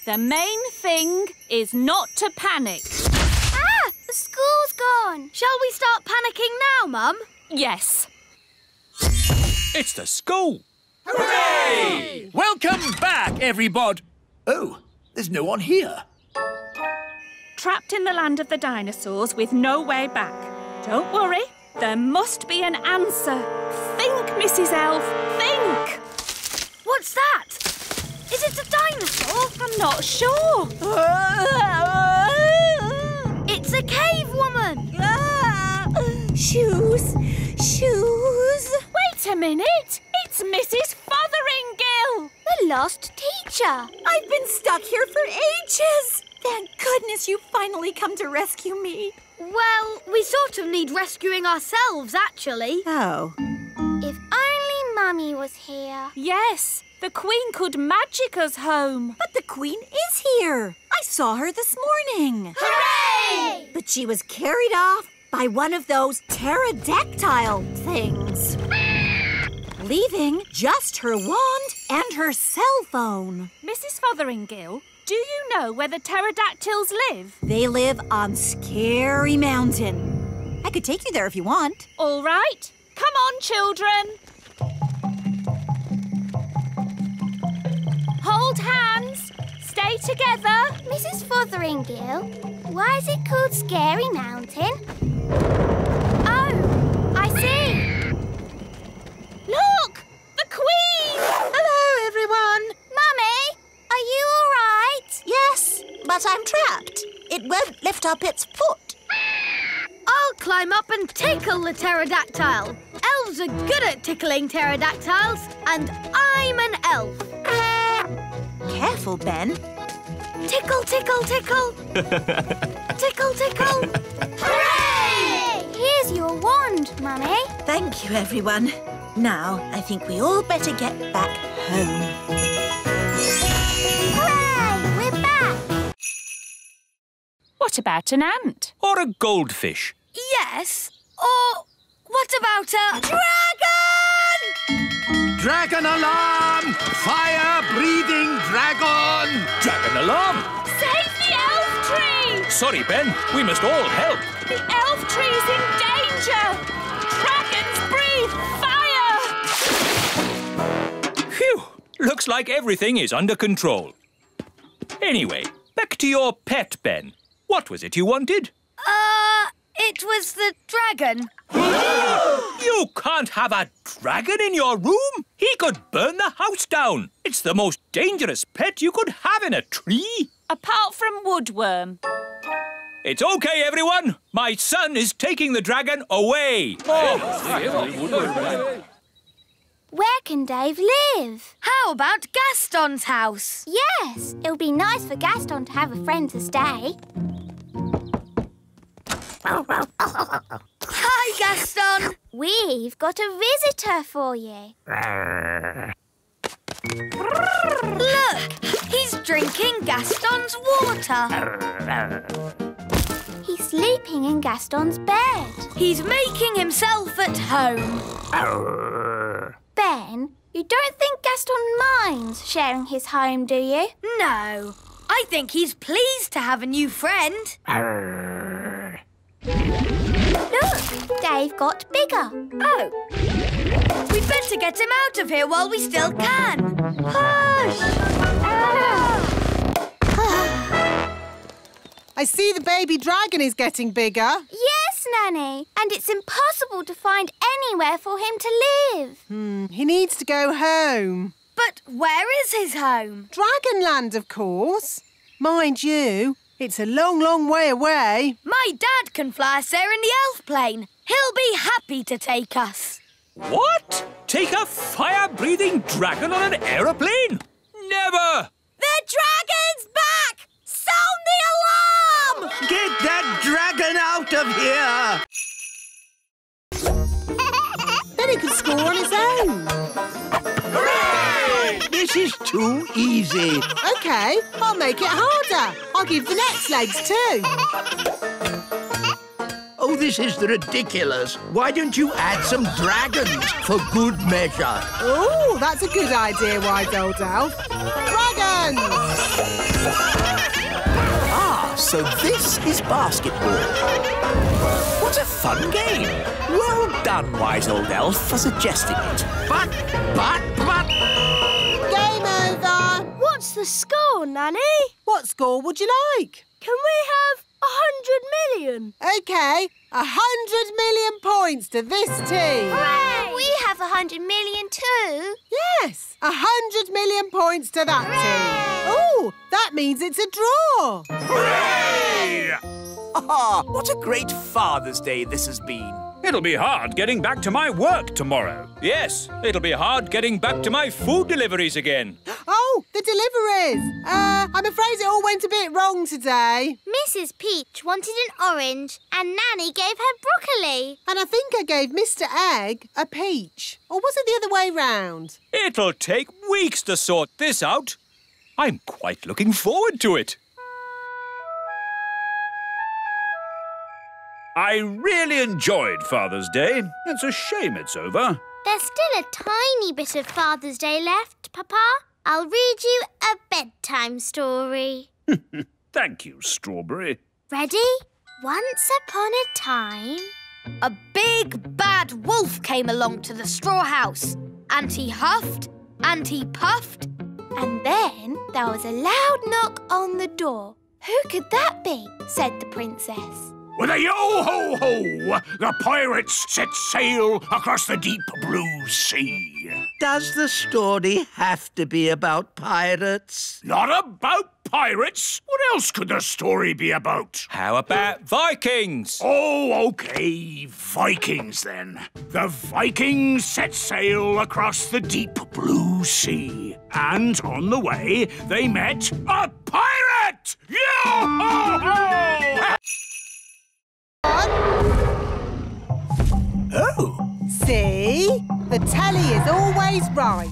The main thing is not to panic. Ah! The school's gone. Shall we start panicking now, Mum? Yes. It's the school. Hooray! Welcome back, everybody. Oh, there's no one here. Trapped in the land of the dinosaurs with no way back. Don't worry, there must be an answer. Think, Mrs. Elf, think! What's that? Is it a dinosaur? I'm not sure. It's a cave woman. Shoes. Wait a minute. It's Mrs. Fotheringill. The lost teacher. I've been stuck here for ages. Thank goodness you finally come to rescue me. Well, we sort of need rescuing ourselves, actually. Oh. If only Mummy was here. Yes, the Queen could magic us home. But the Queen is here. I saw her this morning. Hooray! But she was carried off by one of those pterodactyl things, leaving just her wand and her cell phone. Mrs. Fotheringill, do you know where the pterodactyls live? They live on Scary Mountain. I could take you there if you want. All right. Come on, children. Hold hands. Stay together. Mrs. Fotheringill, why is it called Scary Mountain? Oh, I see. Look! The Queen! Hello, everyone. Mummy, are you all right? Yes, but I'm trapped. It won't lift up its foot. I'll climb up and tickle the pterodactyl. Elves are good at tickling pterodactyls, and I'm an elf. Careful, Ben. Tickle, tickle, tickle. Tickle, tickle. Hooray! Here's your wand, Mummy. Thank you, everyone. Now, I think we all better get back home. Hooray! We're back. What about an ant? Or a goldfish. Yes. Or what about a dragon? Dragon alarm! Fire-breathing dragon! Dragon alarm! Save the elf tree! Sorry, Ben. We must all help. The elf tree's in danger! Dragons breathe fire! Phew! Looks like everything is under control. Anyway, back to your pet, Ben. What was it you wanted? It was the dragon. You can't have a dragon in your room. He could burn the house down. It's the most dangerous pet you could have in a tree. Apart from Woodworm. It's okay, everyone. My son is taking the dragon away. Where can Dave live? How about Gaston's house? Yes, it'll be nice for Gaston to have a friend to stay. Hi, Gaston. We've got a visitor for you. Look, he's drinking Gaston's water. He's sleeping in Gaston's bed. He's making himself at home. Ben, you don't think Gaston minds sharing his home, do you? No. I think he's pleased to have a new friend. Look, Dave got bigger. Oh. We'd better get him out of here while we still can. Hush! I see the baby dragon is getting bigger. Yes, Nanny. And it's impossible to find anywhere for him to live. He needs to go home. But where is his home? Dragonland, of course. Mind you, it's a long, long way away. My dad can fly us there in the elf plane. He'll be happy to take us. What? Take a fire-breathing dragon on an aeroplane? Never! The dragon's back! Sound the alarm! Get that dragon out of here! Then he can score on his own. Hooray! This is too easy. OK, I'll make it harder. I'll give the next legs too. Oh, this is ridiculous. Why don't you add some dragons for good measure? Oh, that's a good idea, Wise Old Elf. Dragons! So this is basketball. What a fun game. Well done, wise old elf, for suggesting it. But... Game over. What's the score, Nanny? What score would you like? Can we have 100 million? OK, 100 million points to this team. Hooray! We have 100 million too. Yes, 100 million points to that team. Oh, that means it's a draw. Hooray! Ah, what a great Father's Day this has been. It'll be hard getting back to my work tomorrow. Yes, it'll be hard getting back to my food deliveries again. Oh, the deliveries. I'm afraid it all went a bit wrong today. Mrs. Peach wanted an orange and Nanny gave her broccoli. And I think I gave Mr. Egg a peach. Or was it the other way round? It'll take weeks to sort this out. I'm quite looking forward to it. I really enjoyed Father's Day. It's a shame it's over. There's still a tiny bit of Father's Day left, Papa. I'll read you a bedtime story. Thank you, Strawberry. Ready? Once upon a time, a big bad wolf came along to the straw house, and he huffed and he puffed, and then there was a loud knock on the door. Who could that be? Said the princess. With a yo-ho-ho, the pirates set sail across the deep blue sea. Does the story have to be about pirates? Not about pirates. What else could the story be about? How about Vikings? Oh, OK, Vikings then. The Vikings set sail across the deep blue sea. And on the way, they met a pirate! Yo-ho-ho! Oh! See? The telly is always right.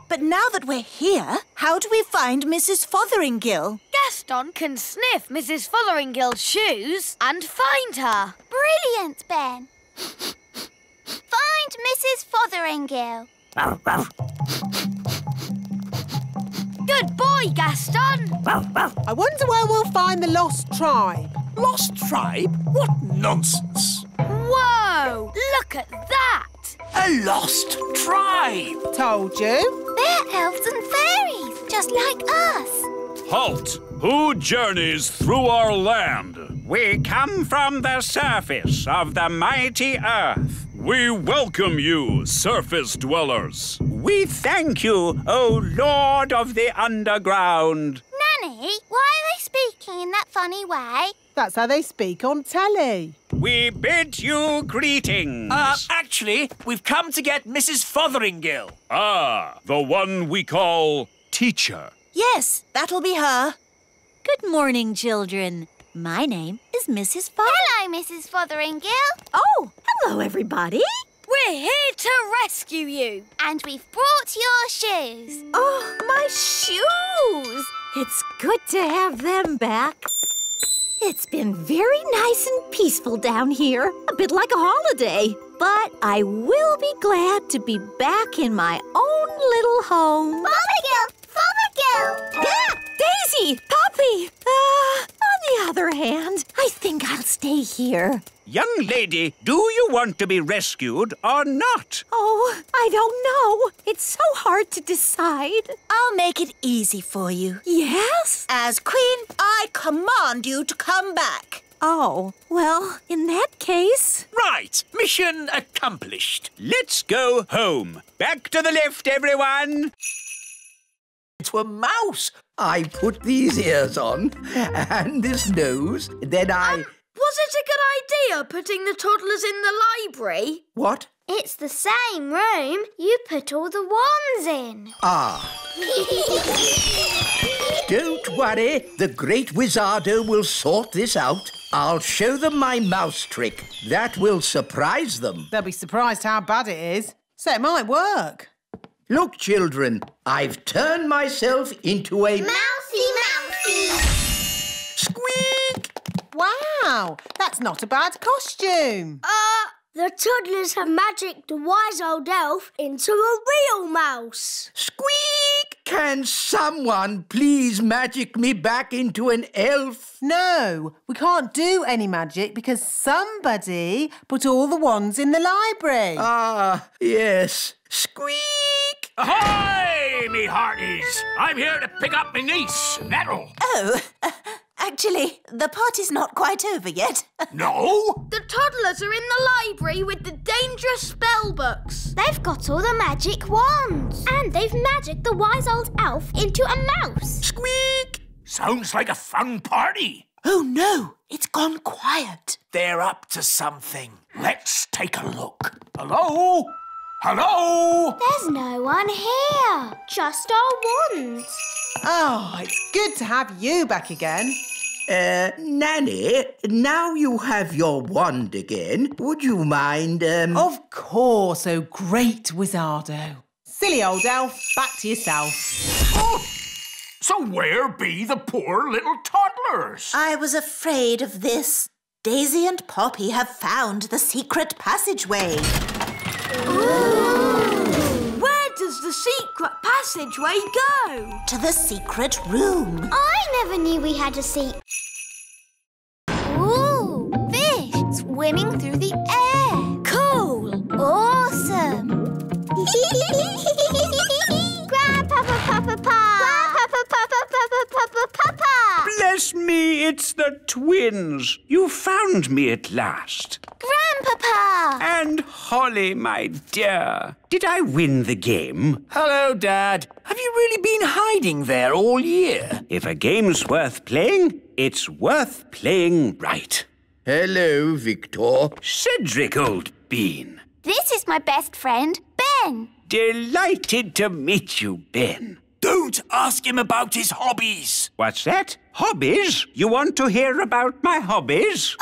But now that we're here, how do we find Mrs. Fotheringill? Gaston can sniff Mrs. Fotheringill's shoes and find her. Brilliant, Ben. Find Mrs. Fotheringill. Good boy, Gaston. I wonder where we'll find the lost tribe. Lost tribe? What nonsense! Whoa! Look at that! A lost tribe! Told you. They're elves and fairies, just like us. Halt! Who journeys through our land? We come from the surface of the mighty earth. We welcome you, surface dwellers. We thank you, O Lord of the Underground. Nanny, why are they speaking in that funny way? That's how they speak on telly. We bid you greetings. Actually, we've come to get Mrs. Fotheringill. Ah, the one we call Teacher. Yes, that'll be her. Good morning, children. My name is Mrs. Hello, Mrs. Fotheringill. Oh, hello, everybody. We're here to rescue you. And we've brought your shoes. Oh, my shoes. It's good to have them back. It's been very nice and peaceful down here, a bit like a holiday. But I will be glad to be back in my own little home. Fothergill! Fothergill! Yeah, Daisy! Poppy! On the other hand, I think I'll stay here. Young lady, do you want to be rescued or not? Oh, I don't know. It's so hard to decide. I'll make it easy for you. Yes? As Queen, I command you to come back. Oh, well, in that case... Right, mission accomplished. Let's go home. Back to the left, everyone. To a mouse. I put these ears on and this nose, then I... Was it a good idea putting the toddlers in the library? What? It's the same room. You put all the wands in. Ah. Don't worry, the great Wizardo will sort this out. I'll show them my mouse trick. That will surprise them. They'll be surprised how bad it is. So it might work. Look, children, I've turned myself into a... Mousy! Squeak! Wow, that's not a bad costume. The toddlers have magicked the wise old elf into a real mouse. Squeak! Can someone please magic me back into an elf? No, we can't do any magic because somebody put all the wands in the library. Ah, yes. Squeak! Ahoy, me hearties! I'm here to pick up me niece, Nettle. Oh, actually, the party's not quite over yet. No? The toddlers are in the library with the dangerous spell books. They've got all the magic wands. And they've magicked the wise old elf into a mouse. Squeak! Sounds like a fun party. Oh, no, it's gone quiet. They're up to something. Let's take a look. Hello? Hello? There's no one here. Just our wands. Oh, it's good to have you back again. Nanny, now you have your wand again. Would you mind, Of course, oh great Wizardo. Silly old elf, back to yourself. Oh, so where be the poor little toddlers? I was afraid of this. Daisy and Poppy have found the secret passageway. Where does the secret passageway go? To the secret room. I never knew we had a secret. Ooh, fish swimming through the air. Cool. Awesome. Grandpapa, Papa, Pa. Grandpapa, Papa, Papa. Bless me, it's the twins. You found me at last. Grandpapa. And Holly, my dear. Did I win the game? Hello, Dad. Have you really been hiding there all year? If a game's worth playing, it's worth playing right. hello, Victor. Cedric, old bean. This is my best friend, Ben. Delighted to meet you, Ben. Don't ask him about his hobbies. What's that? Hobbies? You want to hear about my hobbies?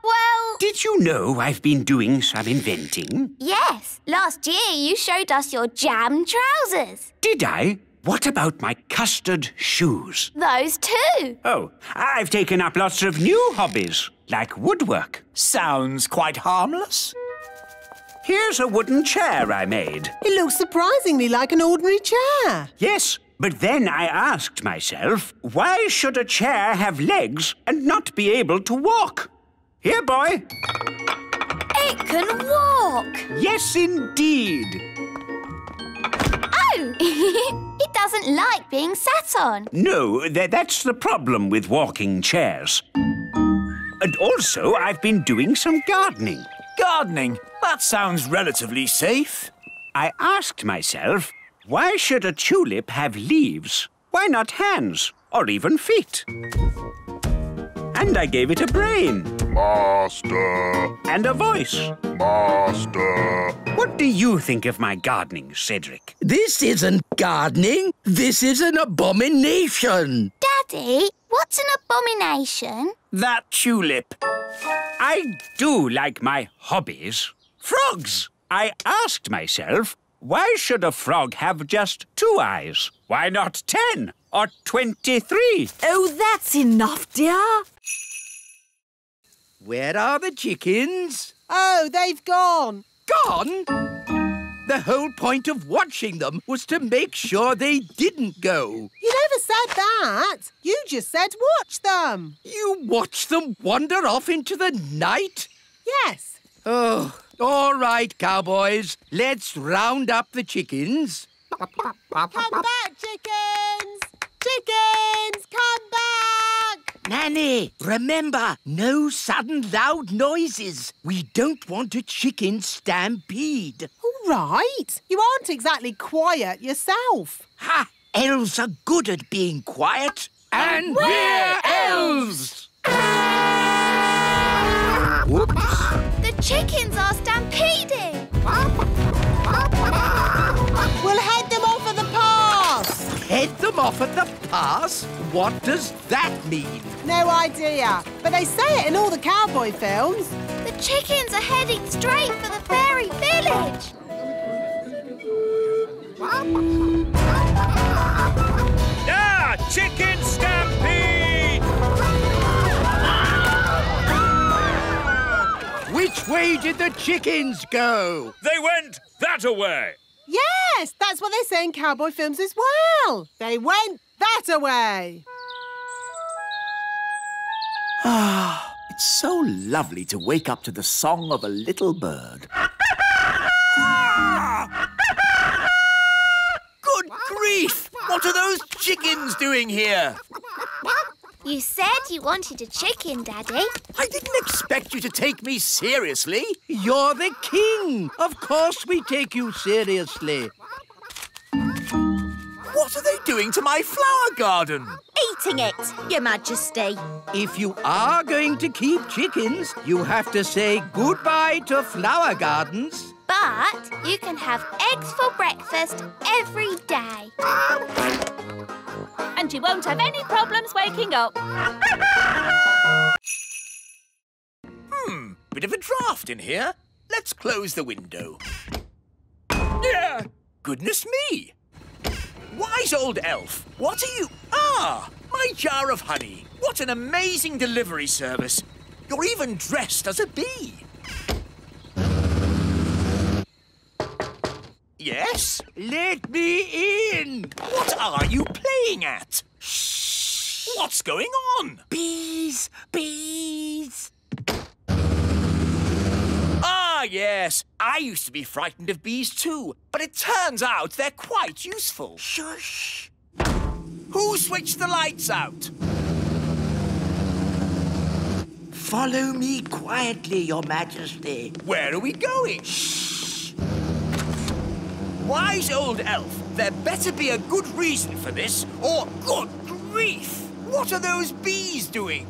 Well... Did you know I've been doing some inventing? Yes. Last year you showed us your jam trousers. Did I? What about my custard shoes? Those too. Oh, I've taken up lots of new hobbies, like woodwork. Sounds quite harmless. Here's a wooden chair I made. It looks surprisingly like an ordinary chair. Yes, but then I asked myself, why should a chair have legs and not be able to walk? Here, boy. It can walk. Yes, indeed. Oh, it doesn't like being sat on. No, that's the problem with walking chairs. And also, I've been doing some gardening. Gardening? That sounds relatively safe. I asked myself, why should a tulip have leaves? Why not hands or even feet? And I gave it a brain. Master. And a voice. Master. What do you think of my gardening, Cedric? This isn't gardening. This is an abomination. Daddy, what's an abomination? That tulip. I do like my hobbies. Frogs! I asked myself, why should a frog have just 2 eyes? Why not 10 or 23? Oh, that's enough, dear. Where are the chickens? Oh, they've gone. Gone? The whole point of watching them was to make sure they didn't go. You never said that. You just said watch them. You watched them wander off into the night? Yes. Oh, all right, cowboys. Let's round up the chickens. Come back, chickens! Chickens, come back! Nanny, remember, no sudden loud noises. We don't want a chicken stampede. All right. You aren't exactly quiet yourself. Ha! Elves are good at being quiet. And we're elves! Whoops. The chickens are stampeding. We'll head them off at the pass. Head them off at the pass? What does that mean? No idea, but they say it in all the cowboy films. The chickens are heading straight for the fairy village. Ah! Chicken stampede! Which way did the chickens go? They went that-a-way. Yes, that's what they say in cowboy films as well. They went that away. Ah, it's so lovely to wake up to the song of a little bird. Good grief! What are those chickens doing here? You said you wanted a chicken, Daddy. I didn't expect you to take me seriously. You're the king. Of course we take you seriously. What are they doing to my flower garden? Eating it, Your Majesty. If you are going to keep chickens, you have to say goodbye to flower gardens. But you can have eggs for breakfast every day. And you won't have any problems waking up. Bit of a draft in here. Let's close the window. Yeah, goodness me. Wise old elf, what are you... Ah, my jar of honey. What an amazing delivery service. You're even dressed as a bee. Yes? Let me in. What are you playing at? Shh. What's going on? Bees, bees. Ah, yes. I used to be frightened of bees too, but it turns out they're quite useful. Shush. Who switched the lights out? Follow me quietly, Your Majesty. Where are we going? Shh. Wise old elf, there better be a good reason for this, or good grief! What are those bees doing?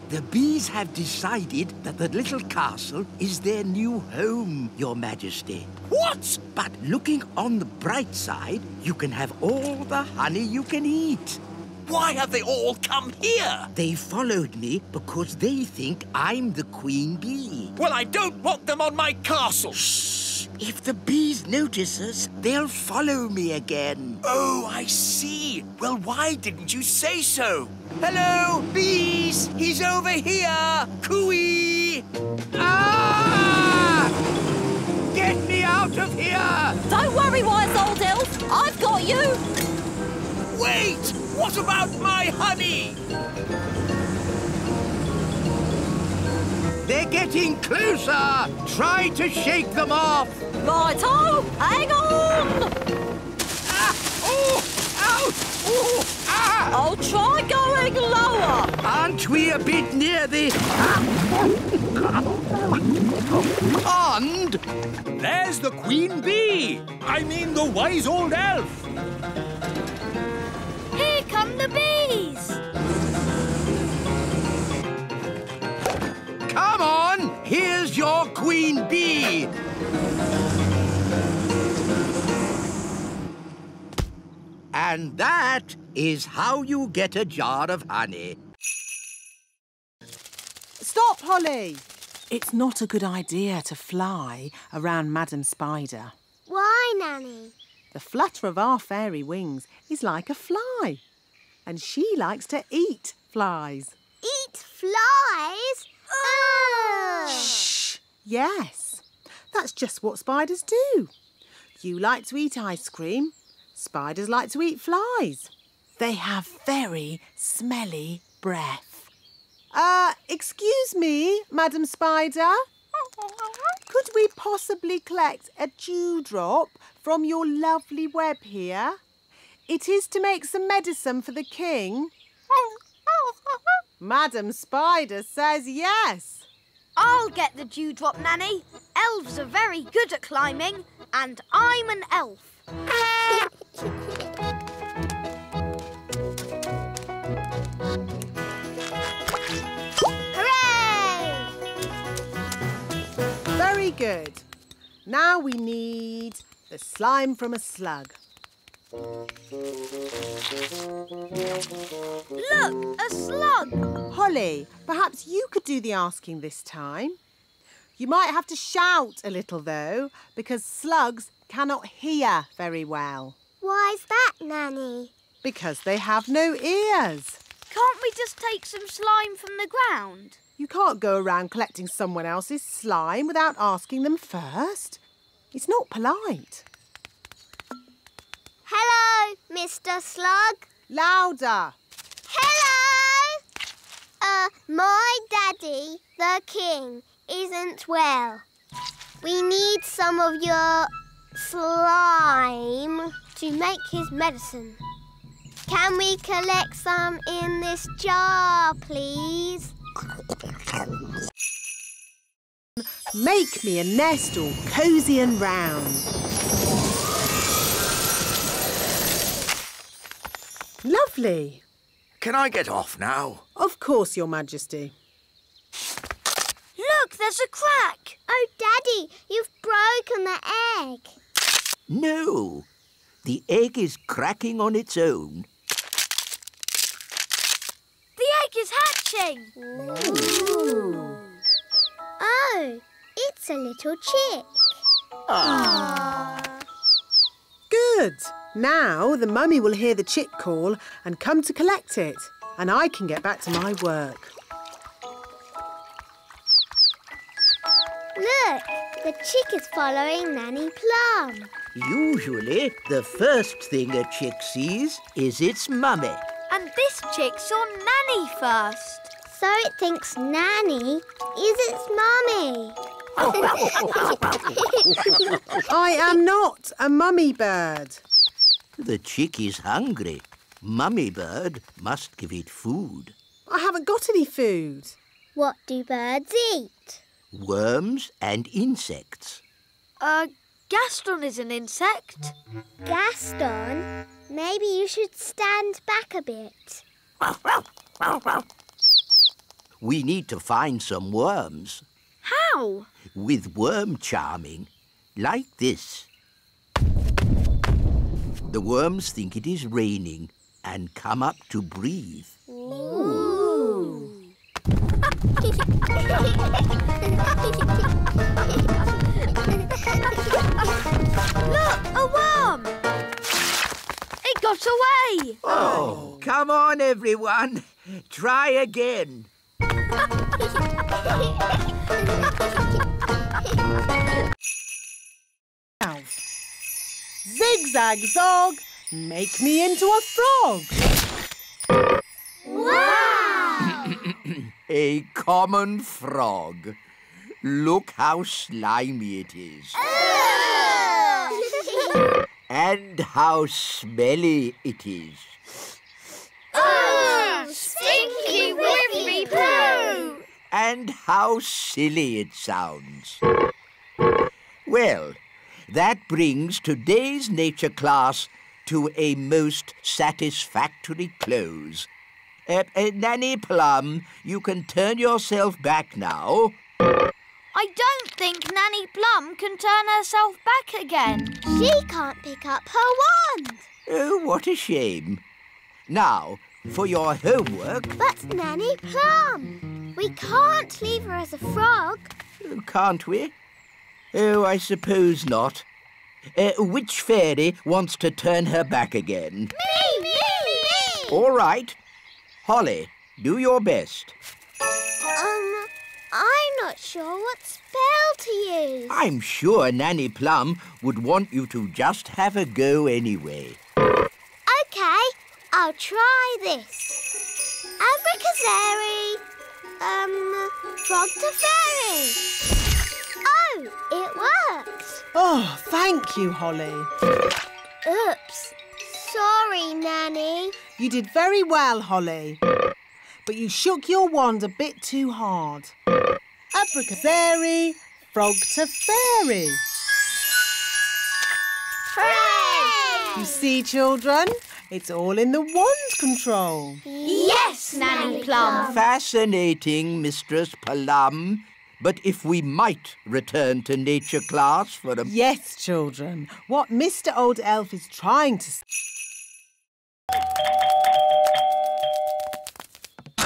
The bees have decided that the little castle is their new home, Your Majesty. What? But looking on the bright side, you can have all the honey you can eat. Why have they all come here? They followed me because they think I'm the queen bee. Well, I don't want them on my castle. Shh! If the bees notice us, they'll follow me again. Oh, I see. Well, why didn't you say so? Hello, bees! He's over here! Cooey! Ah! Get me out of here! Don't worry, wise old elf. I've got you. Wait! What about my honey? They're getting closer! Try to shake them off! Right-o! Hang on! Ah! Oh! Ouch! Oh! Ah! I'll try going lower. Aren't we a bit near the... pond? There's the queen bee. I mean the wise old elf. Here come the bees. Come on! Here's your queen bee! And that is how you get a jar of honey. Stop, Holly! It's not a good idea to fly around Madam Spider. Why, Nanny? The flutter of our fairy wings is like a fly. And she likes to eat flies. Eat flies? Ugh! Shh! Yes, that's just what spiders do. You like to eat ice cream. Spiders like to eat flies. They have very smelly breath. Excuse me, Madam Spider. Could we possibly collect a dewdrop from your lovely web here? It is to make some medicine for the king. Madam Spider says yes. I'll get the dewdrop, Nanny. Elves are very good at climbing, and I'm an elf. Hooray! Very good. Now we need the slime from a slug. Look, a slug. Holly, perhaps you could do the asking this time. You might have to shout a little, though, because slugs cannot hear very well. Why's that, Nanny? Because they have no ears. Can't we just take some slime from the ground? You can't go around collecting someone else's slime without asking them first. It's not polite. Hello, Mr. Slug. Louder. Hello! My daddy, the king, isn't well. We need some of your slime to make his medicine. Can we collect some in this jar, please? Make me a nest all cosy and round. Lovely. Can I get off now? Of course, Your Majesty. Look, there's a crack. Oh, Daddy, you've broken the egg. No, the egg is cracking on its own. The egg is hatching. Ooh. Oh, it's a little chick. Good. Now the mummy will hear the chick call and come to collect it, and I can get back to my work. Look, the chick is following Nanny Plum. Usually, the first thing a chick sees is its mummy. And this chick saw Nanny first. So it thinks Nanny is its mummy. I am not a mummy bird. The chick is hungry. Mummy bird must give it food. I haven't got any food. What do birds eat? Worms and insects. Gaston is an insect. Gaston? Maybe you should stand back a bit. We need to find some worms. How? With worm charming, like this. The worms think it is raining and come up to breathe. Ooh. Look, a worm! It got away! Oh, come on, everyone. Try again. Zigzag zog, make me into a frog. Wow! A common frog. Look how slimy it is. And how smelly it is. Stinky whiffy poo! And how silly it sounds. Well, that brings today's nature class to a most satisfactory close. Nanny Plum, you can turn yourself back now. I don't think Nanny Plum can turn herself back again. She can't pick up her wand. Oh, what a shame. Now, for your homework... But Nanny Plum, we can't leave her as a frog. Can't we? Oh, I suppose not. Which fairy wants to turn her back again? Me! All right. Holly, do your best. I'm not sure what spell to use. I'm sure Nanny Plum would want you to just have a go anyway. OK, I'll try this. Abracazeri, frog to fairy. Oh, it worked. Oh, thank you, Holly. Oops. Sorry, Nanny. You did very well, Holly. But you shook your wand a bit too hard. Abracazeri, frog to fairy. Hooray! You see, children, it's all in the wand control. Yes, Nanny Plum. Fascinating, Mistress Plum. But if we might return to nature class for a... Yes, children. What Mr. Old Elf is trying to...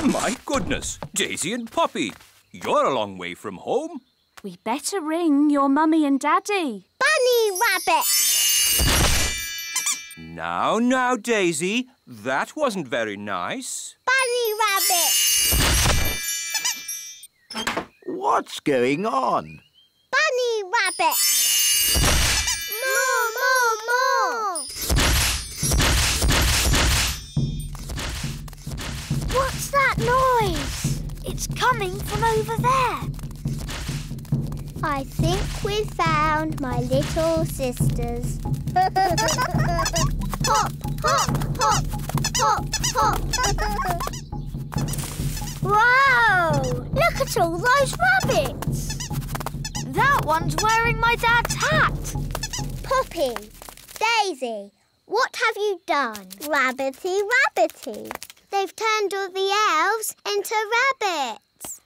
My goodness, Daisy and Poppy, you're a long way from home. We better ring your mummy and daddy. Bunny Rabbit. Now, Daisy, that wasn't very nice. Bunny Rabbit. What's going on? Bunny Rabbit. More. What's that noise? It's coming from over there. I think we've found my little sisters. Hop, hop, hop, hop, hop. Wow! Look at all those rabbits. That one's wearing my dad's hat. Poppy, Daisy, what have you done? Rabbity, rabbity. They've turned all the elves into rabbits.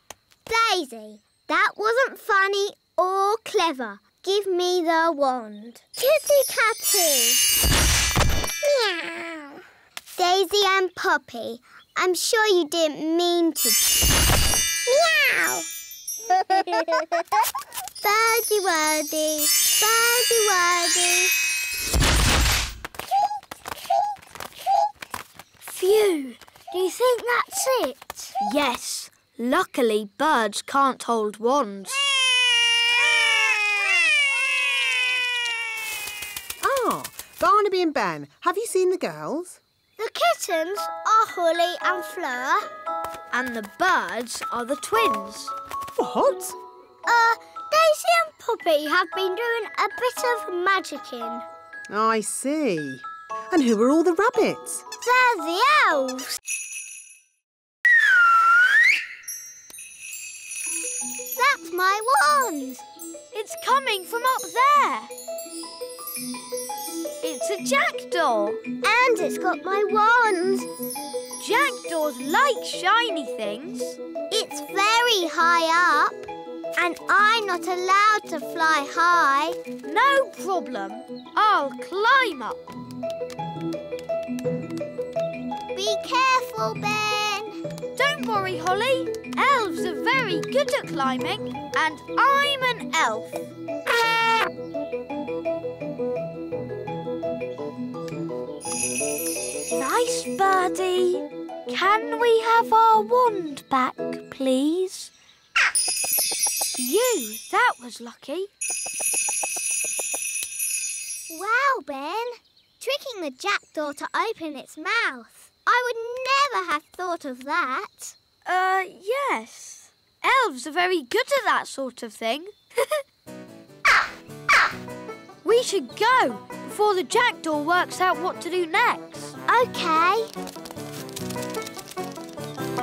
Daisy, that wasn't funny or clever. Give me the wand. Kitty Catty. Meow. Daisy and Poppy, I'm sure you didn't mean to. Meow. Birdie wordy, birdie wordy. Phew, do you think that's it? Yes. Luckily, birds can't hold wands. Ah, Barnaby and Ben, have you seen the girls? The kittens are Holly and Fleur. And the birds are the twins. What? Daisy and Poppy have been doing a bit of magicking. I see. And who are all the rabbits? They're the elves. That's my wand. It's coming from up there. It's a jackdaw. And it's got my wand. Jackdaws like shiny things. It's very high up. And I'm not allowed to fly high. No problem. I'll climb up. Be careful, Ben. Don't worry, Holly. Elves are very good at climbing, and I'm an elf. Nice birdie. Can we have our wand back, please? That was lucky. Wow, Ben. Tricking the jackdaw to open its mouth. I would never have thought of that. Yes. Elves are very good at that sort of thing. We should go before the jackdaw works out what to do next. OK.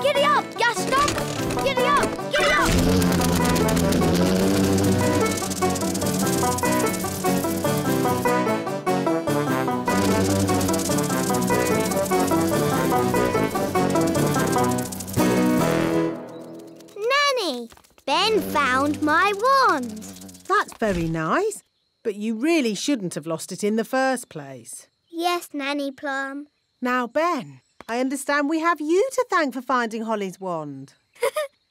Giddy up, Gaston! Giddy up! Giddy up! Nanny, Ben found my wand. That's very nice, but you really shouldn't have lost it in the first place. Yes, Nanny Plum. Now, Ben, I understand we have you to thank for finding Holly's wand.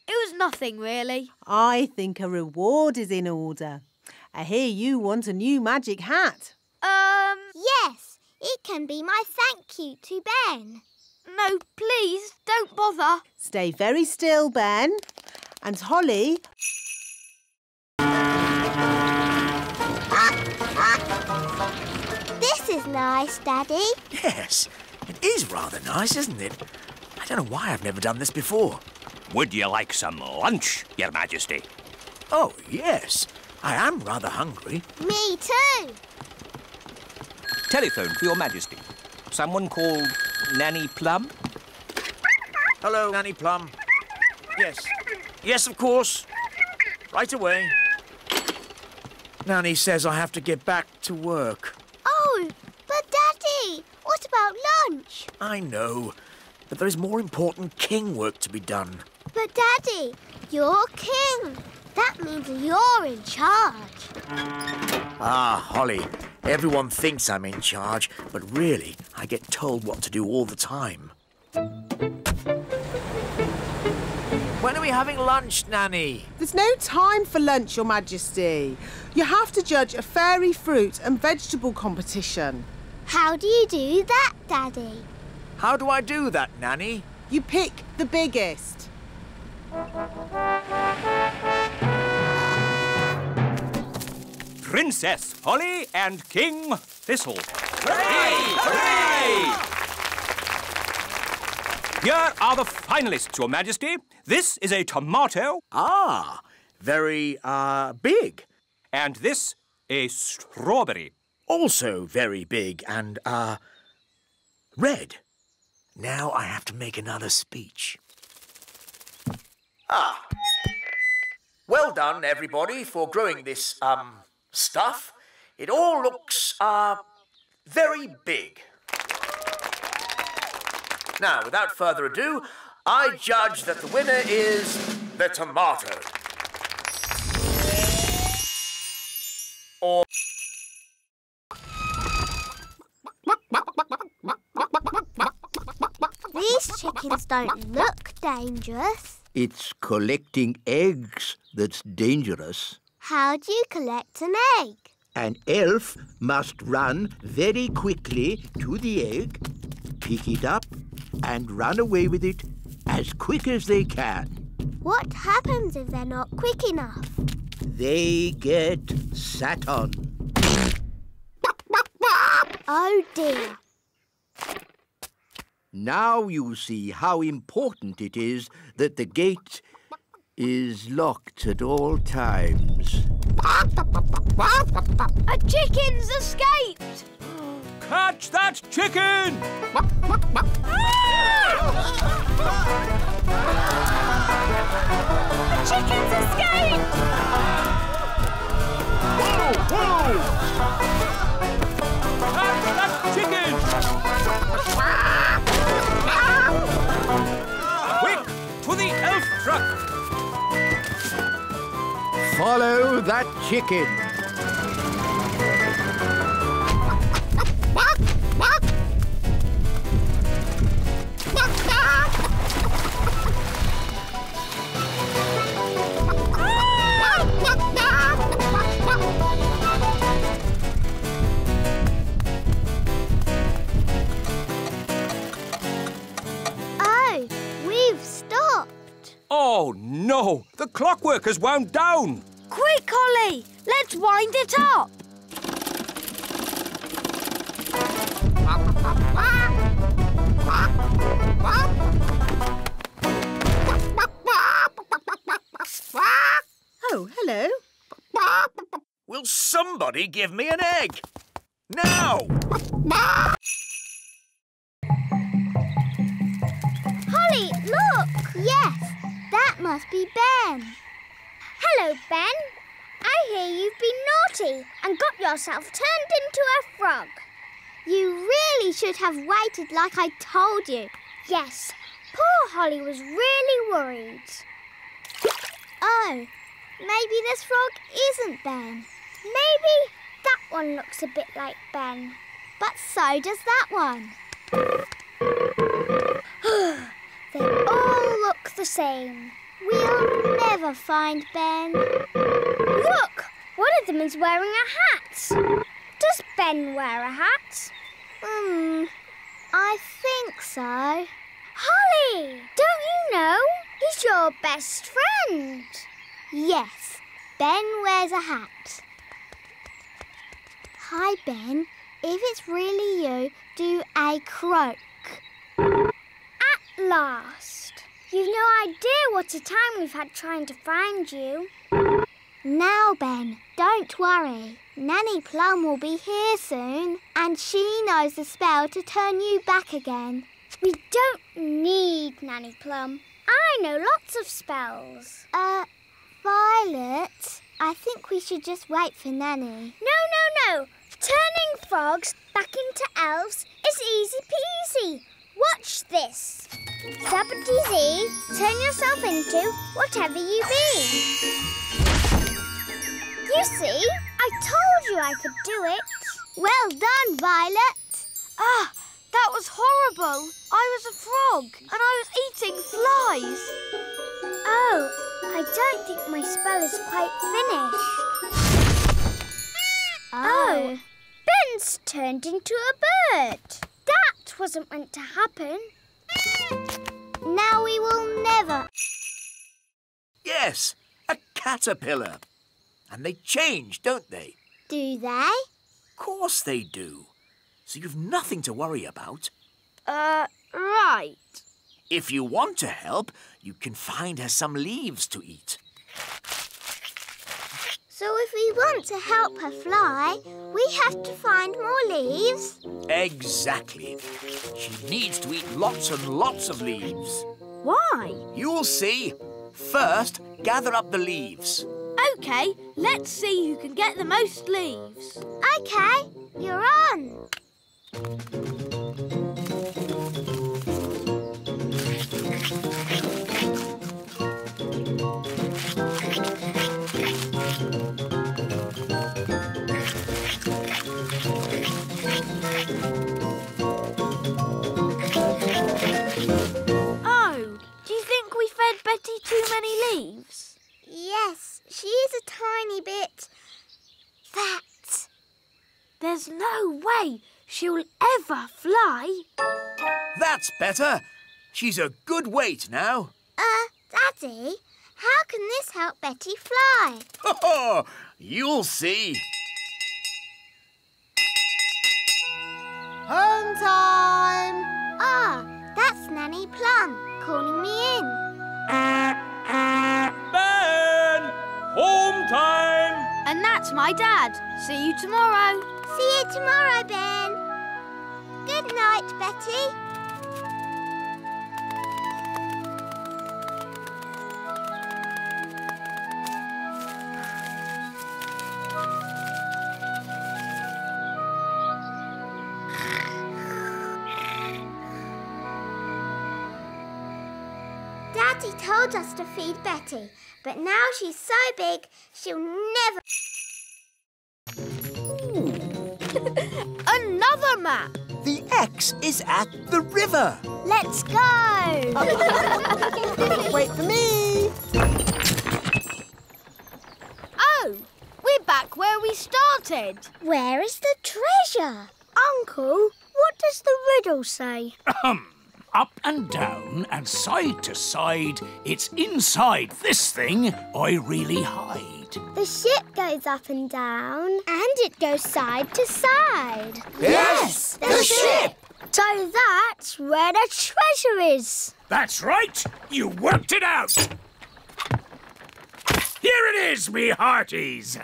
It was nothing, really. I think a reward is in order. I hear you want a new magic hat. Yes. It can be my thank you to Ben. No, please, don't bother. Stay very still, Ben. And Holly... This is nice, Daddy. Yes, it is rather nice, isn't it? I don't know why I've never done this before. Would you like some lunch, Your Majesty? Oh, yes. I am rather hungry. Me too. Telephone for Your Majesty. Someone called Nanny Plum? Hello, Nanny Plum. Yes. Yes, of course. Right away. Nanny says I have to get back to work. Oh, but Daddy, what about lunch? I know, but there is more important king work to be done. But Daddy, you're king. That means you're in charge. Ah, Holly, everyone thinks I'm in charge, but really, I get told what to do all the time. When are we having lunch, Nanny? There's no time for lunch, Your Majesty. You have to judge a fairy fruit and vegetable competition. How do you do that, Daddy? How do I do that, Nanny? You pick the biggest. Princess Holly and King Thistle. Hooray! Hooray! Here are the finalists, Your Majesty. This is a tomato. Ah, very, big. And this, a strawberry. Also very big and, red. Now I have to make another speech. Ah. Well done, everybody, for growing this, stuff. It all looks, very big. Now, without further ado, I judge that the winner is the tomato. Or... These chickens don't look dangerous. It's collecting eggs that's dangerous. How do you collect an egg? An elf must run very quickly to the egg, pick it up, and run away with it as quick as they can. What happens if they're not quick enough? They get sat on. Oh dear. Now you see how important it is that the gate is locked at all times. A chicken's escaped! Catch that chicken! The chicken's escaped! Catch that chicken! Quick, to the elf truck! Follow that chicken. Oh, we've stopped. Oh, no! The clockwork has wound down! Quick, Holly! Let's wind it up! Oh, hello. Will somebody give me an egg? Now! Holly, look! Yes, that must be Ben. Hello, Ben. I hear you've been naughty and got yourself turned into a frog. You really should have waited like I told you. Yes, poor Holly was really worried. Oh, maybe this frog isn't Ben. Maybe that one looks a bit like Ben. But so does that one. They all look the same. We'll never find Ben. Look! One of them is wearing a hat. Does Ben wear a hat? I think so. Holly! Don't you know? He's your best friend. Yes, Ben wears a hat. Hi, Ben. If it's really you, do a croak. At last. You've no idea what a time we've had trying to find you. Now, Ben, don't worry. Nanny Plum will be here soon, and she knows the spell to turn you back again. We don't need Nanny Plum. I know lots of spells. Violet, I think we should just wait for Nanny. No. Turning frogs back into elves is easy peasy. Watch this. Zappity-zee, turn yourself into whatever you be. You see, I told you I could do it. Well done, Violet. Ah, that was horrible. I was a frog and I was eating flies. Oh, I don't think my spell is quite finished. Oh, Ben's turned into a bird. That wasn't meant to happen. Now we will never... Yes, a caterpillar. And they change, don't they? Do they? Of course they do. So you've nothing to worry about. Right. If you want to help, you can find her some leaves to eat. So if we want to help her fly, we have to find more leaves? Exactly. She needs to eat lots and lots of leaves. Why? You'll see. First, gather up the leaves. OK, let's see who can get the most leaves. OK, you're on. Oh, do you think we fed Betty too many leaves? Yes, she is a tiny bit fat. There's no way she'll ever fly. That's better. She's a good weight now. Daddy, how can this help Betty fly? Oh, you'll see. Home time! Ah, that's Nanny Plum calling me in. Ben! Home time! And that's my dad. See you tomorrow. See you tomorrow, Ben. Good night, Betty. Daddy told us to feed Betty, but now she's so big, she'll never... Another map. The X is at the river. Let's go! Wait for me! Oh, we're back where we started. Where is the treasure? Uncle, what does the riddle say? Up and down and side to side, it's inside this thing I really hide. The ship goes up and down. And it goes side to side. Yes, the ship! So that's where the treasure is. That's right, you worked it out. Here it is, me hearties.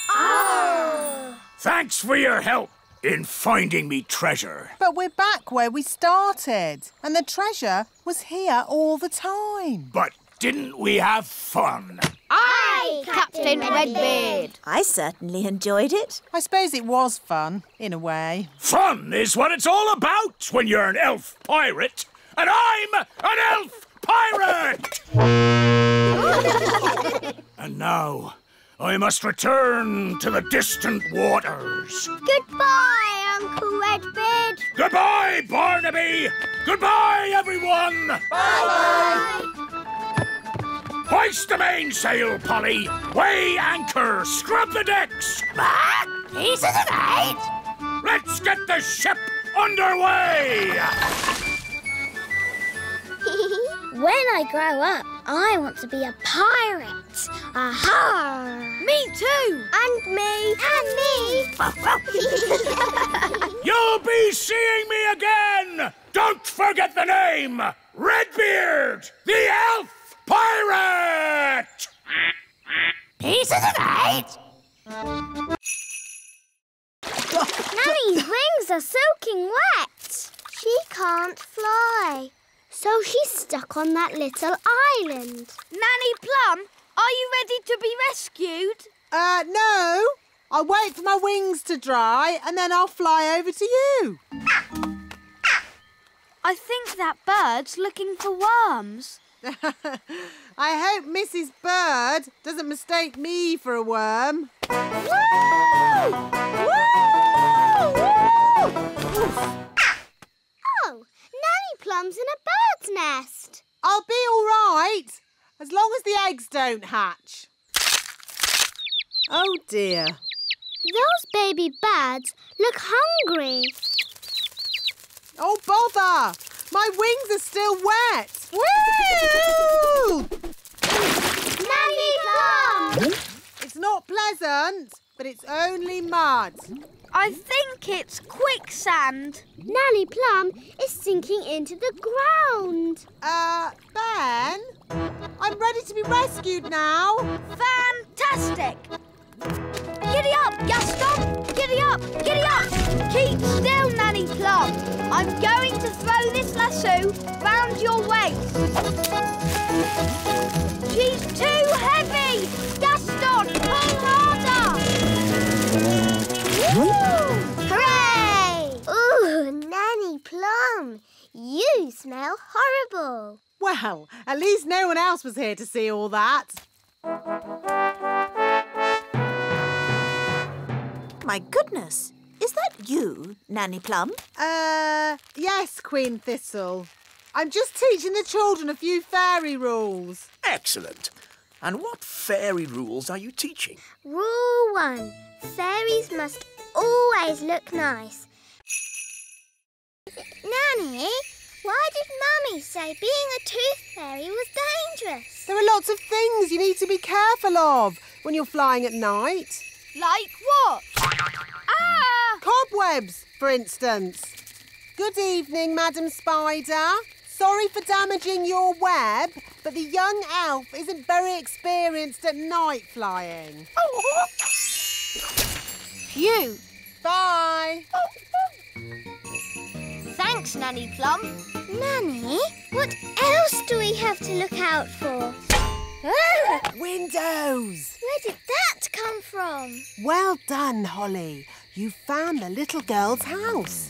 Oh! Thanks for your help in finding me treasure. But we're back where we started, and the treasure was here all the time. But didn't we have fun? Aye, Captain Redbeard. I certainly enjoyed it. I suppose it was fun, in a way. Fun is what it's all about when you're an elf pirate, and I'm an elf pirate! And now, I must return to the distant waters. Goodbye, Uncle Redbeard. Goodbye, Barnaby! Goodbye, everyone! Bye-bye. Hoist the mainsail, Polly! Weigh anchor! Scrub the decks! Pieces of 8. Let's get the ship underway! When I grow up, I want to be a pirate. Aha! Me too. And me. And me. You'll be seeing me again! Don't forget the name! Redbeard, the elf pirate! Pieces of 8. Nanny's wings are soaking wet. She can't fly. So she's stuck on that little island. Nanny Plum, are you ready to be rescued? No. I'll wait for my wings to dry and then I'll fly over to you. I think that bird's looking for worms. I hope Mrs. Bird doesn't mistake me for a worm. Woo! Woo! Oh, Nanny Plum's in a bird's nest. I'll be all right, as long as the eggs don't hatch. Oh, dear. Those baby birds look hungry. Oh, bother! My wings are still wet. Woo! Nanny Plum! It's not pleasant, but it's only mud. I think it's quicksand. Nanny Plum is sinking into the ground. Ben? I'm ready to be rescued now. Fantastic! Giddy up, Gaston! Giddy up, giddy up! Keep still, Nanny Plum. I'm going to throw this lasso round your waist. She's too heavy! Gaston, pull harder! Woo! Hooray! Ooh, Nanny Plum, you smell horrible. Well, at least no one else was here to see all that. My goodness, is that you, Nanny Plum? Yes, Queen Thistle. I'm just teaching the children a few fairy rules. Excellent. And what fairy rules are you teaching? Rule 1. Fairies must always look nice. Nanny, why did Mummy say being a tooth fairy was dangerous? There are lots of things you need to be careful of when you're flying at night. Like what? Ah! Cobwebs, for instance. Good evening, Madam Spider. Sorry for damaging your web, but the young elf isn't very experienced at night flying. Phew! Bye. Thanks, Nanny Plum. Nanny, what else do we have to look out for? Windows. Where did that come from? Well done, Holly. You found the little girl's house.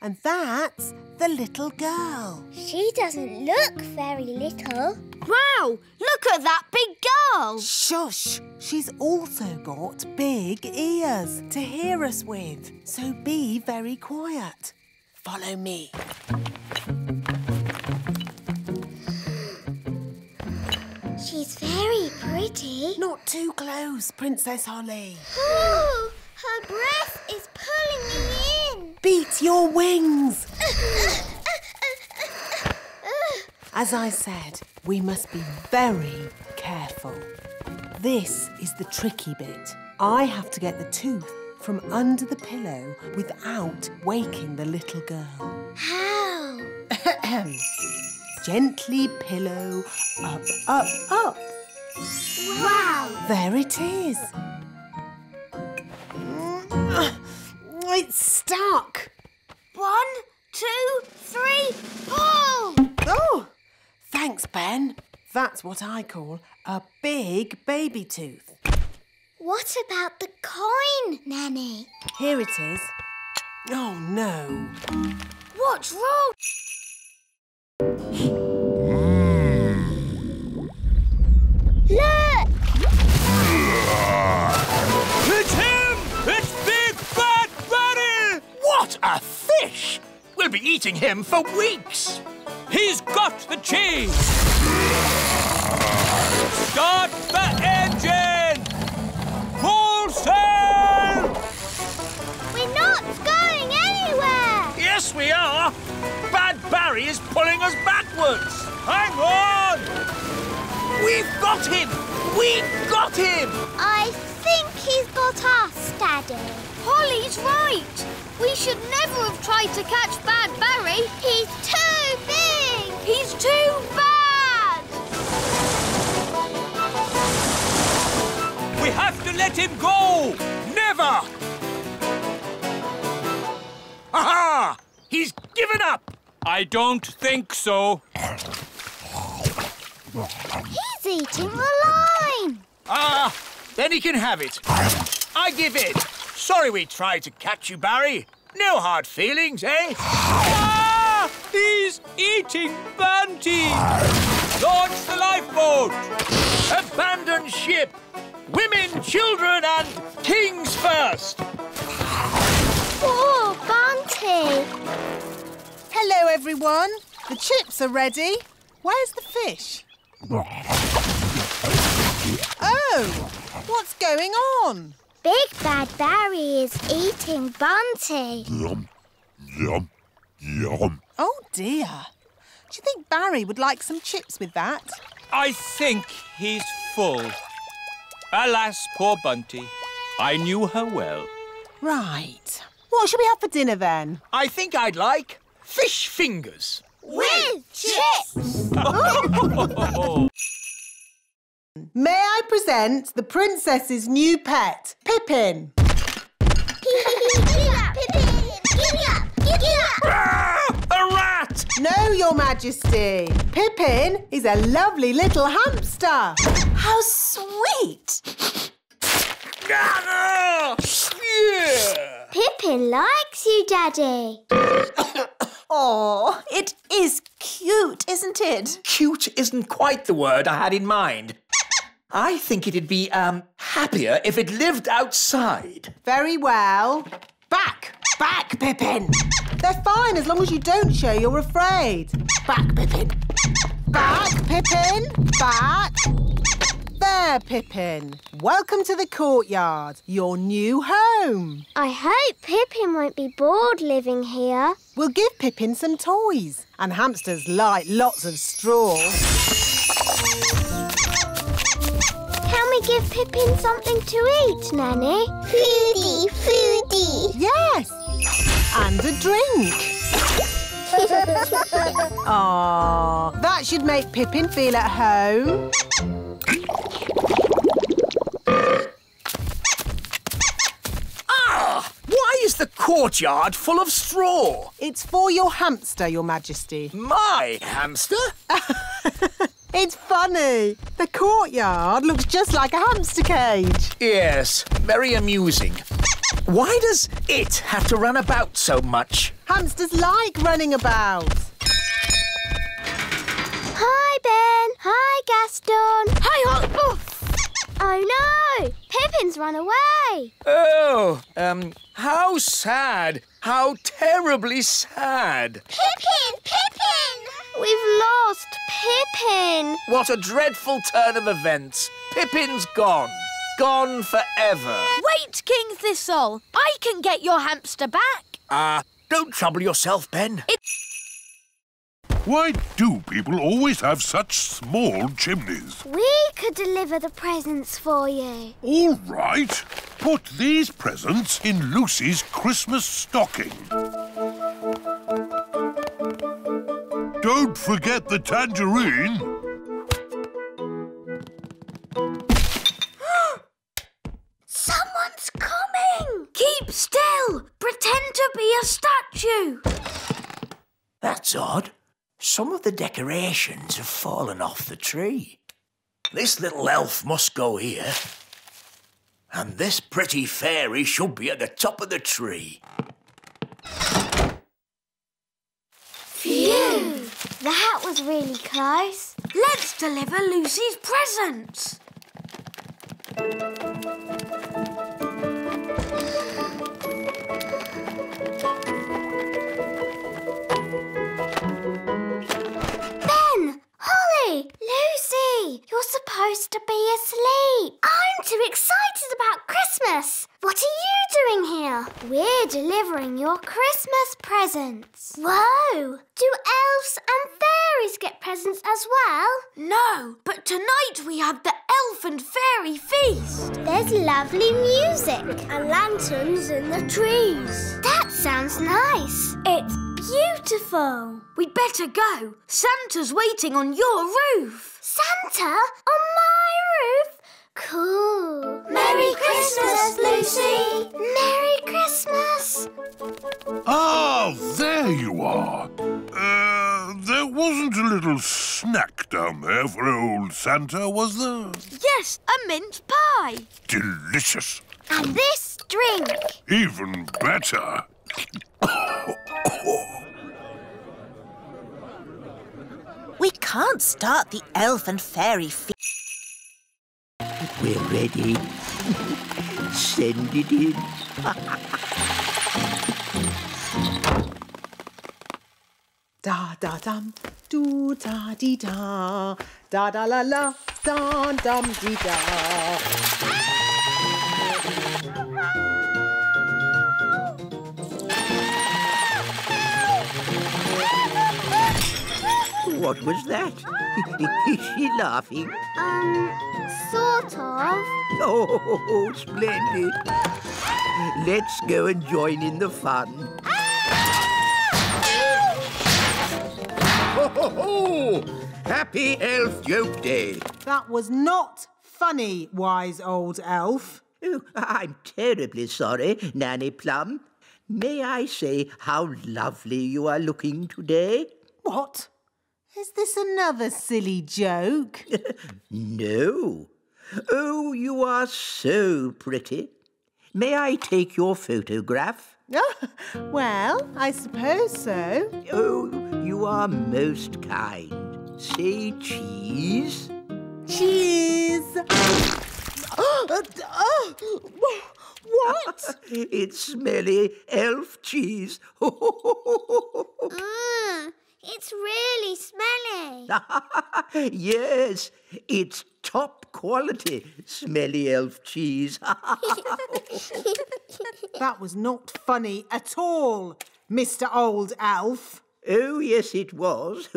And that's the little girl. She doesn't look very little. Wow! Look at that big girl! Shush! She's also got big ears to hear us with. So be very quiet. Follow me. She's very pretty. Not too close, Princess Holly. Ooh, her breath is pulling me in. Beat your wings. As I said, we must be very careful. This is the tricky bit. I have to get the tooth from under the pillow without waking the little girl. How? Gently pillow up, up, up. Wow! There it is. It's stuck. 1, 2, 3, pull! Oh, thanks, Ben. That's what I call a big baby tooth. What about the coin, Nanny? Here it is. Oh, no. What's wrong? Look! It's him! It's Big Bad Barry! What a fish! We'll be eating him for weeks. He's got the cheese! Start the engine! Full sail! We're not going anywhere! Yes, we are. Bad Barry is pulling us backwards. Hang on! We've got him! We've got him! I think he's got us, Daddy. Holly's right. We should never have tried to catch Bad Barry. He's too big! He's too bad! We have to let him go! Never! Aha! He's given up! I don't think so. He's eating the line! Ah, then he can have it. I give in. Sorry we tried to catch you, Barry. No hard feelings, eh? Ah! He's eating Banty! Launch the lifeboat! Abandon ship! Women, children and kings first! Poor Bunty! Hello, everyone. The chips are ready. Where's the fish? Oh, what's going on? Big Bad Barry is eating Bunty. Yum, yum, yum. Oh, dear. Do you think Barry would like some chips with that? I think he's full. Alas, poor Bunty. I knew her well. Right. What should we have for dinner then? I think I'd like fish fingers. With chips! May I present the princess's new pet, Pippin? Giddy up, Pippin! Giddy up! Giddy up! A rat! No, Your Majesty. Pippin is a lovely little hamster. How sweet! Yeah. Pippin likes you, Daddy. Oh, it is cute, isn't it? Cute isn't quite the word I had in mind. I think it'd be, happier if it lived outside. Very well. Back, Pippin. They're fine as long as you don't show you're afraid. Back, Pippin. Back, Pippin. Back. There, Pippin. Welcome to the courtyard, your new home. I hope Pippin won't be bored living here. We'll give Pippin some toys, and hamsters like lots of straw. Can we give Pippin something to eat, Nanny? Foodie, foodie. Yes, and a drink. Aww, that should make Pippin feel at home. Why is the courtyard full of straw? It's for your hamster, Your Majesty. My hamster? It's funny. The courtyard looks just like a hamster cage. Yes, very amusing. Why does it have to run about so much? Hamsters like running about. Hi, Ben. Hi, Gaston. Hi, Oh, no! Pippin's run away. Oh, how sad. How terribly sad. Pippin! Pippin! We've lost Pippin. What a dreadful turn of events. Pippin's gone. Gone forever. Wait, King Thistle. I can get your hamster back. Don't trouble yourself, Ben. Why do people always have such small chimneys? We could deliver the presents for you. All right. Put these presents in Lucy's Christmas stocking. Don't forget the tangerine. Someone's coming! Keep still! Pretend to be a statue! That's odd. Some of the decorations have fallen off the tree. This little elf must go here. And this pretty fairy should be at the top of the tree. Phew! That was really close. Let's deliver Lucy's presents. Ben! Holly! Lucy! You're supposed to be asleep. I'm too excited about Christmas. What are you doing here? We're delivering your Christmas presents. Whoa! Do elves and fairies get presents as well? No, but tonight we have the elf and fairy feast. There's lovely music and lanterns in the trees. That sounds nice. It's beautiful. We'd better go. Santa's waiting on your roof. Santa? On my roof? Cool. Merry Christmas, Lucy. Merry Christmas. Ah, there you are. There wasn't a little snack down there for old Santa, was there? Yes, a mince pie. Delicious. And this drink. Even better. We can't start the elf and fairy feast. We're ready. Send it in. Da da dum, do da dee da, da da la la, da dum dee da. What was that? Is she laughing? Sort of. Oh, splendid. Let's go and join in the fun. Ho, ho, ho! Happy Elf Joke Day. That was not funny, wise old elf. Oh, I'm terribly sorry, Nanny Plum. May I say how lovely you are looking today? What? Is this another silly joke? No. Oh, you are so pretty. May I take your photograph? Well, I suppose so. Oh, you are most kind. Say cheese. Cheese! What? It's smelly elf cheese. It's really smelly. Yes, it's top quality smelly elf cheese. That was not funny at all, Mr. Old Elf. Oh, yes, it was.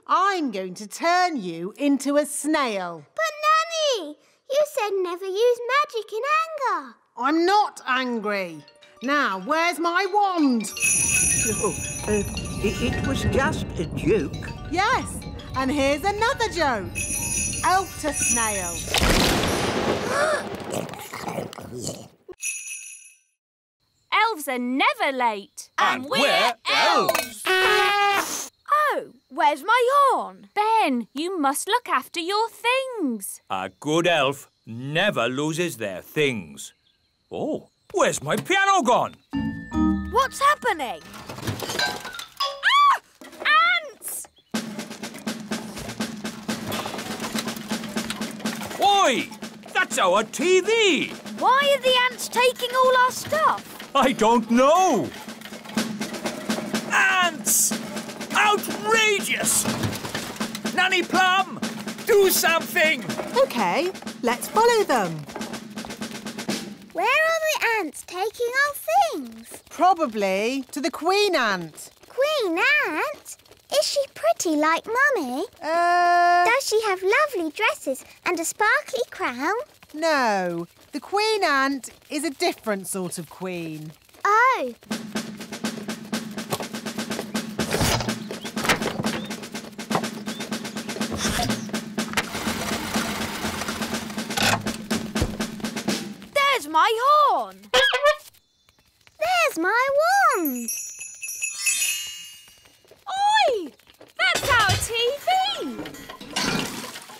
I'm going to turn you into a snail. But, Nanny, you said never use magic in anger. I'm not angry. Now, where's my wand? It was just a joke. Yes, and here's another joke. Elf to snail. Elves are never late. And we're elves. Oh, where's my horn? Ben, you must look after your things. A good elf never loses their things. Oh, where's my piano gone? What's happening? Ants! Oi! That's our TV! Why are the ants taking all our stuff? I don't know. Ants! Outrageous! Nanny Plum, do something! OK, let's follow them. Where are the ants taking our things? Probably to the queen ant. Queen Ant? Is she pretty like Mummy? Uh... Does she have lovely dresses and a sparkly crown? No, the queen ant is a different sort of queen. Oh. There's my horn. There's my wand. Oi! That's our TV!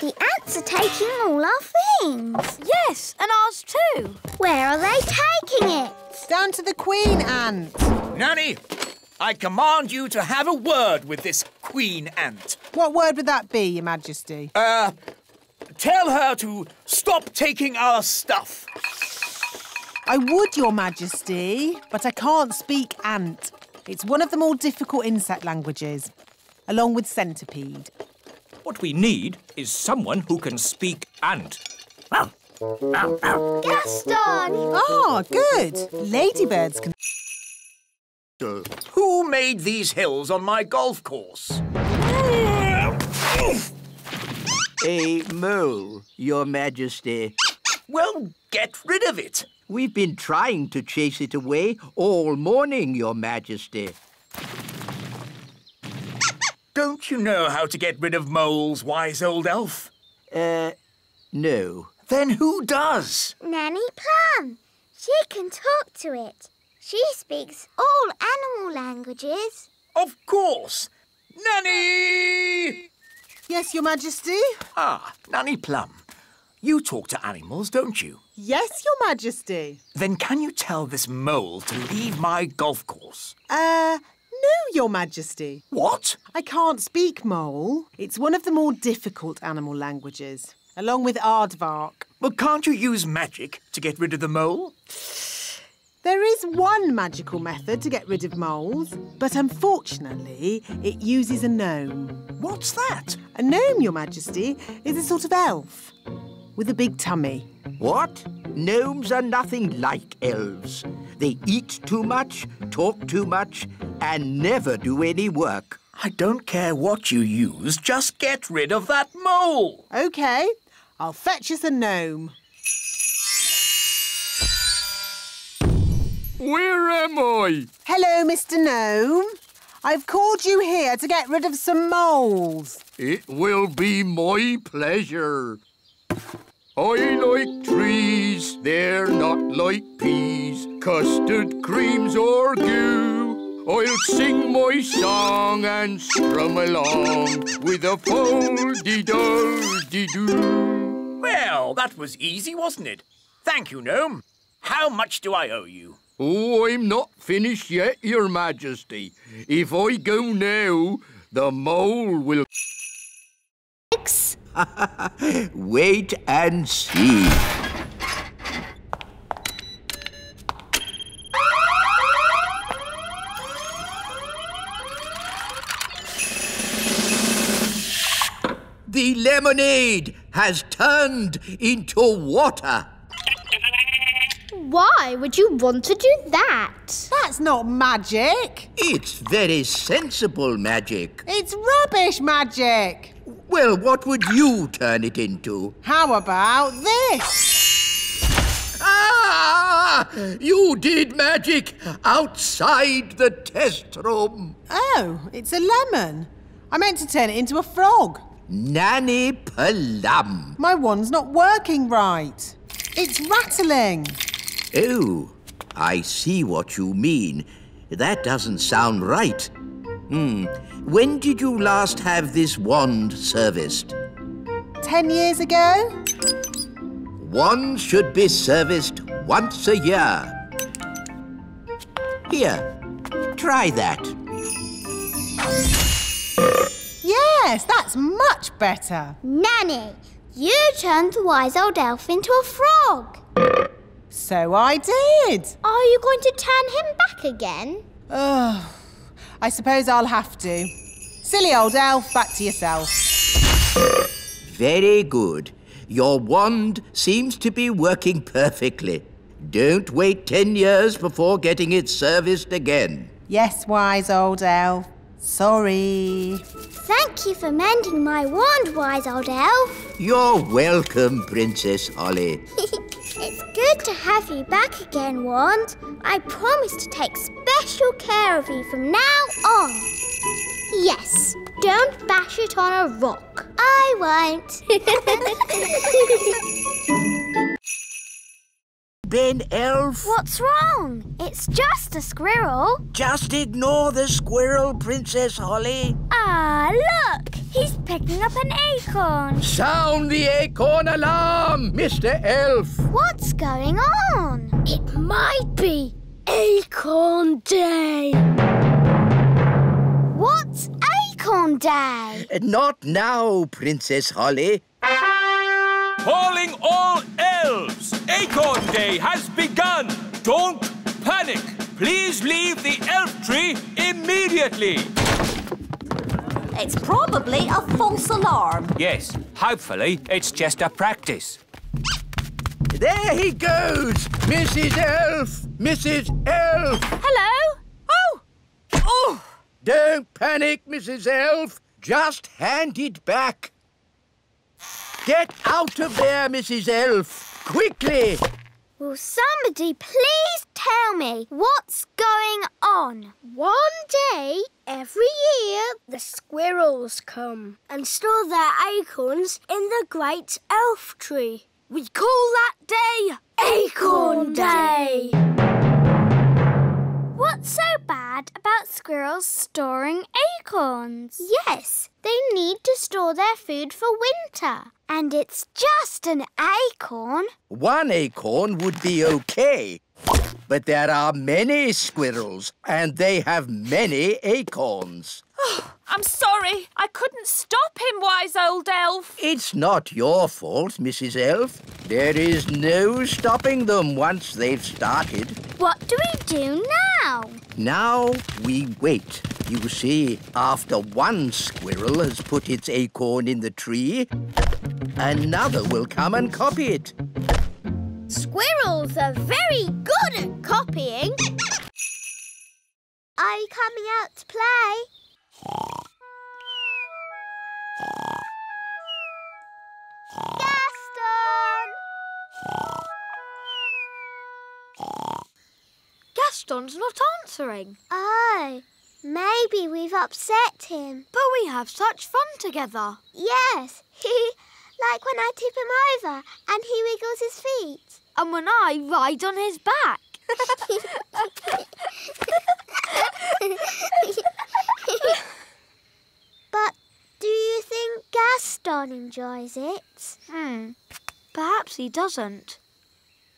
The ants are taking all our things. Yes, and ours too. Where are they taking it? Down to the queen ant. Nanny, I command you to have a word with this Queen Ant. What word would that be, Your Majesty? Tell her to stop taking our stuff. I would, Your Majesty, but I can't speak ant. It's one of the more difficult insect languages, along with centipede. What we need is someone who can speak ant. Gaston! Ah, good. Ladybirds can... Who made these hills on my golf course? A mole, Your Majesty. Well, get rid of it. We've been trying to chase it away all morning, Your Majesty. Don't you know how to get rid of moles, wise old elf? No. Then who does? Nanny Plum. She can talk to it. She speaks all animal languages. Of course. Nanny! Yes, Your Majesty? Ah, Nanny Plum. You talk to animals, don't you? Yes, Your Majesty. Then can you tell this mole to leave my golf course? No, Your Majesty. What? I can't speak mole. It's one of the more difficult animal languages, along with aardvark. Well, can't you use magic to get rid of the mole? There is one magical method to get rid of moles, but unfortunately, it uses a gnome. What's that? A gnome, Your Majesty, is a sort of elf with a big tummy. What? Gnomes are nothing like elves. They eat too much, talk too much, and never do any work. I don't care what you use, just get rid of that mole. OK, I'll fetch us a gnome. Where am I? Hello, Mr. Gnome. I've called you here to get rid of some moles. It will be my pleasure. I like trees, they're not like peas, custard creams or goo. I'll sing my song and strum along with a fol-de-dol-de-doo. Well, that was easy, wasn't it? Thank you, Gnome. How much do I owe you? Oh, I'm not finished yet, Your Majesty. If I go now, the mole will... Wait and see. The lemonade has turned into water. Why would you want to do that? That's not magic. It's very sensible magic. It's rubbish magic. Well, what would you turn it into? How about this? Ah! You did magic outside the test room. Oh, it's a lemon. I meant to turn it into a frog. Nanny Plum. My wand's not working right. It's rattling. Oh, I see what you mean. That doesn't sound right. When did you last have this wand serviced? 10 years ago? Wands should be serviced once a year. Here, try that. Yes, that's much better. Nanny, you turned the wise old elf into a frog. So I did. Are you going to turn him back again? Ugh. I suppose I'll have to. Silly old elf, back to yourself. Very good. Your wand seems to be working perfectly. Don't wait 10 years before getting it serviced again. Yes, wise old elf. Sorry. Thank you for mending my wand, wise old elf. You're welcome, Princess Holly. It's good to have you back again, Wand. I promise to take special care of you from now on. Yes, don't bash it on a rock. I won't. Ben Elf? What's wrong? It's just a squirrel. Just ignore the squirrel, Princess Holly. Ah, look! He's picking up an acorn. Sound the acorn alarm, Mr. Elf. What's going on? It might be Acorn Day. What's Acorn Day? Not now, Princess Holly. Calling all elves! Acorn Day has begun! Don't panic! Please leave the elf tree immediately! It's probably a false alarm. Yes, hopefully it's just a practice. There he goes! Mrs. Elf! Mrs. Elf! Hello? Oh! Don't panic, Mrs. Elf. Just hand it back. Get out of there, Mrs. Elf. Quickly! Will somebody please tell me what's going on? One day, every year, the squirrels come and store their acorns in the great elf tree. We call that day Acorn Day. What's so bad about squirrels storing acorns? Yes, they need to store their food for winter. And it's just an acorn. One acorn would be okay. But there are many squirrels, and they have many acorns. I'm sorry. I couldn't stop him, wise old elf. It's not your fault, Mrs. Elf. There is no stopping them once they've started. What do we do now? Now we wait. You see, after one squirrel has put its acorn in the tree, another will come and copy it. Squirrels are very good at copying. Are you coming out to play? Gaston! Gaston's not answering. Oh, maybe we've upset him. But we have such fun together. Yes, like when I tip him over and he wiggles his feet. And when I ride on his back. But do you think Gaston enjoys it? Perhaps he doesn't.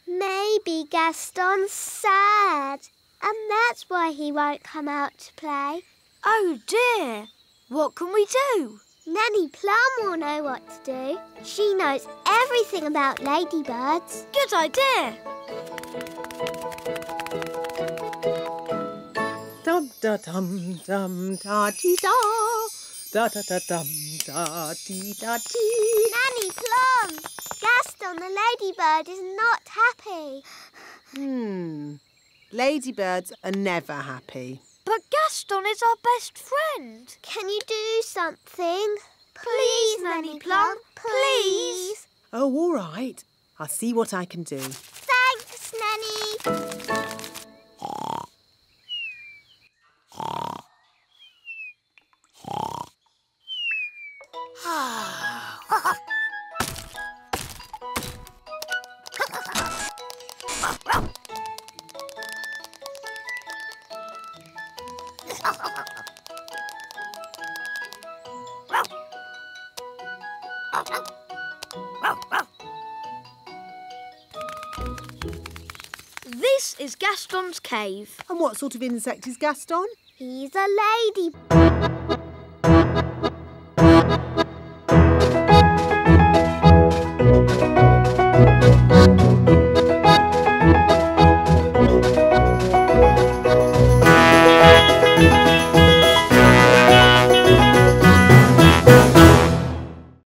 Maybe Gaston's sad, and that's why he won't come out to play. Oh dear, what can we do? Nanny Plum will know what to do. She knows everything about ladybirds. Good idea. Dum da dum dum da dee da. Da da da dum da dee da dee. Nanny Plum, Gaston the ladybird is not happy. Ladybirds are never happy. But Gaston is our best friend. Can you do something? Please, Nanny Plum, please. Oh, all right. I'll see what I can do. Thanks, Nanny. This is Gaston's cave. And what sort of insect is Gaston? He's a ladybird.